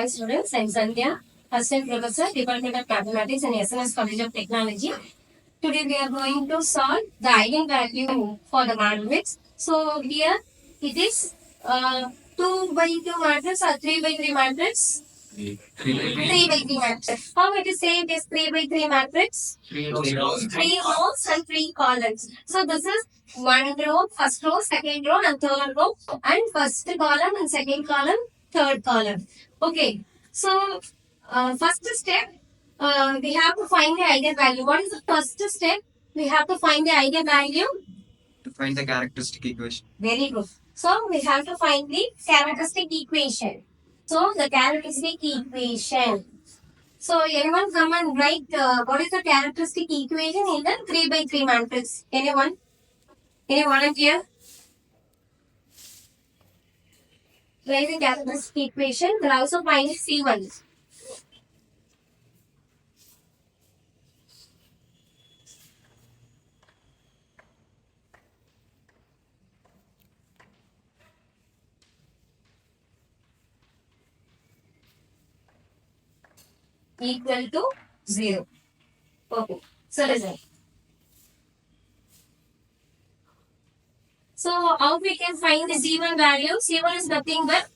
Hi students, I'm Sandhya, Assistant Professor, Department of Mathematics and SNS College of Technology. Today we are going to solve the eigenvalue for the matrix. So here it is 2 by 2 matrix or 3 by 3 matrix? 3 by 3 matrix. How it is say it is 3 by 3 matrix? 3 rows and 3 columns. So this is one row, first row, second row and third row, and first column and second column, third column. Okay. So first step, we have to find the eigenvalue. What is the first step? We have to find the eigenvalue. To find the characteristic equation. Very good. So we have to find the characteristic equation. So the characteristic equation. So anyone come and write what is the characteristic equation in the 3 by 3 matrix? Anyone? Any volunteer? Write the characteristic equation. We'll also find C1. Equal to 0. Okay. So listen. So how we can find the C1 value? C1 is nothing but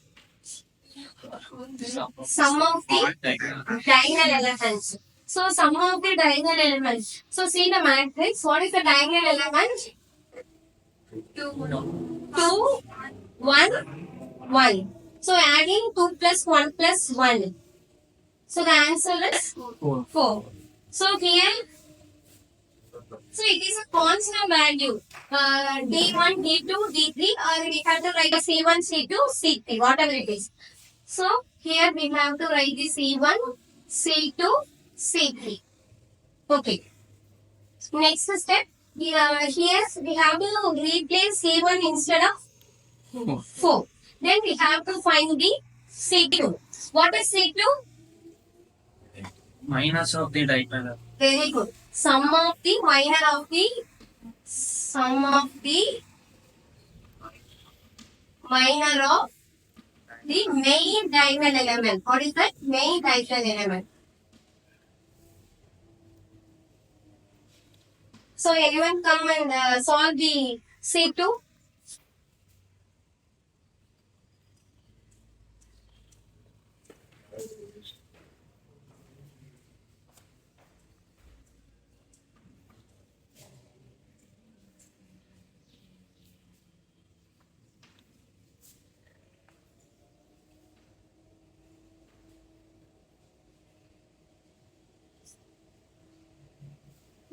sum of the diagonal elements. So sum of the diagonal elements. So see the matrix. What is the diagonal element? 2, 1, 1. So adding 2 plus 1 plus 1. So the answer is 4. So here, so it is a constant value. D1, D2, D3, or we have to write C1, C2, C3, whatever it is. So here we have to write the C1, C2, C3. Okay. Next step. Here we have to replace C1 instead of 4. Then we have to find the C2. What is C2? Minus of the diagonal. Very good. Sum of the minor of the minor of the main diagonal element. What is that? Main diagonal element. So anyone come and solve the C2?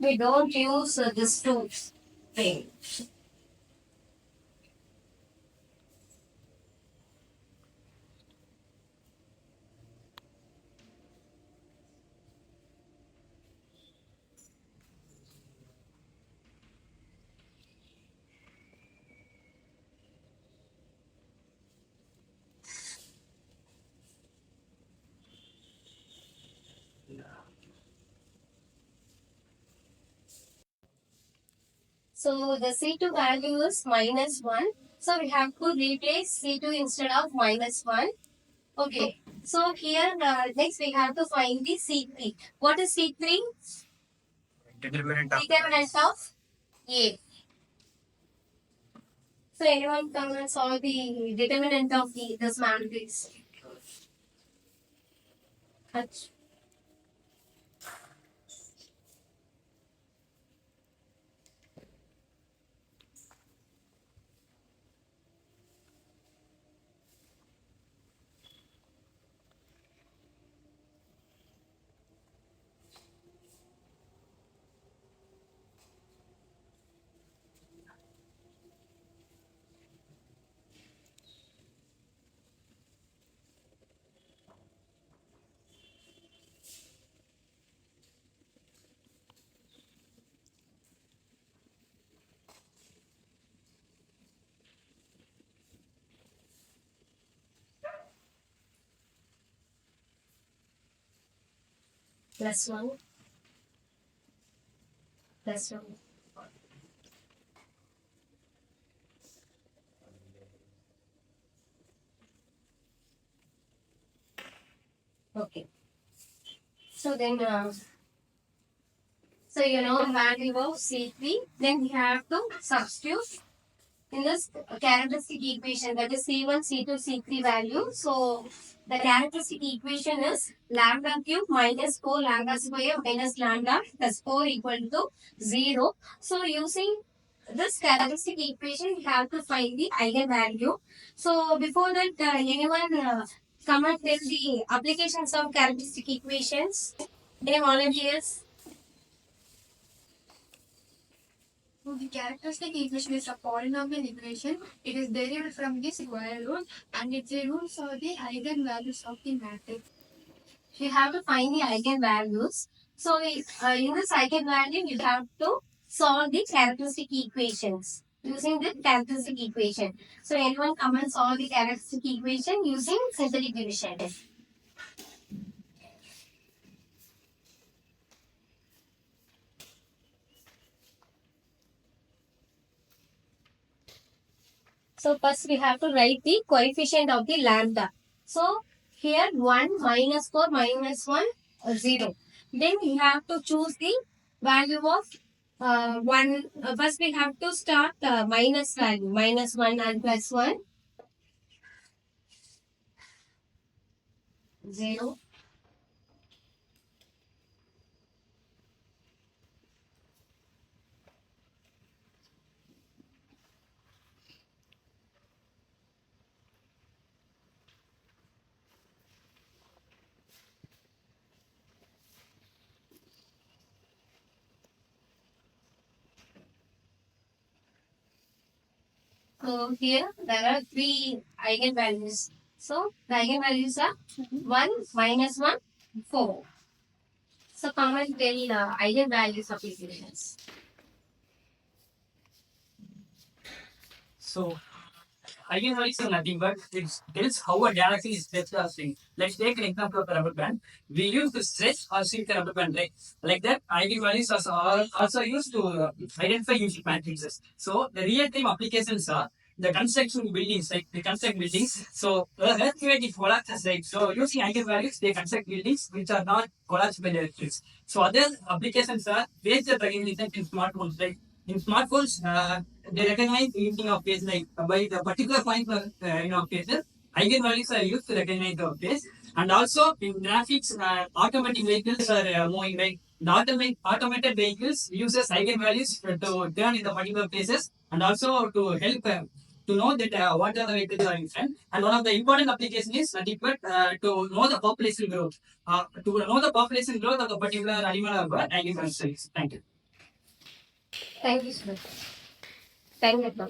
We don't use this two thing. So the C2 value is minus 1. So we have to replace C2 instead of minus 1. Okay. So here next we have to find the C3. What is C3? Determinant of Determinant of A. So anyone come and solve the determinant of this matrix? Ach. Plus 1. Plus 1. Okay. So then, so you know value of C3, then we have to substitute in this characteristic equation, that is C1, C2, C3 value. So the characteristic equation is lambda cube minus 4 lambda square minus lambda plus 4 equal to 0. So using this characteristic equation, we have to find the eigenvalue. So before that, anyone come and tell the applications of characteristic equations? Any volunteers? So the characteristic equation is a polynomial equation. It is derived from the square root and its roots are the eigenvalues of the matrix. You have to find the eigenvalues. So in this eigenvalue, you have to solve the characteristic equations using the characteristic equation. So anyone come and solve the characteristic equation using synthetic division. So first we have to write the coefficient of the lambda. So here 1 minus 4 minus 1 0. Then we have to choose the value of 1. First we have to start minus value. Minus 1 and plus 1. 0. So here there are 3 eigenvalues. So the eigenvalues are 1 minus 1, 4. So come and tell eigenvalues of equations. So eigenvalues are nothing but it tells how a galaxy is stretched or shrink. Let's take an example of a rubber band. We use to stretch or shrink a rubber band, right? Like that, eigenvalues are also used to identify unique matrices. So the real-time applications are the construction buildings, like they construct buildings. So the earthquake is collapses, right? So using eigenvalues, they construct buildings which are not collapsed by the earthquakes. So other applications are phase recognition in smartphones, right? In smartphones, they recognize anything of phase like by the particular point of phases. Eigenvalues are used to recognize the phase, and also in graphics, automatic vehicles are moving right. The automated vehicles uses eigenvalues to turn in the particular places, and also to help to know that what are the vehicles are in front. And one of the important application is nothing but to know the population growth. To know the population growth of the particular animal or bird, eigenvalues. Thank you. Thank you, sir. Thank you.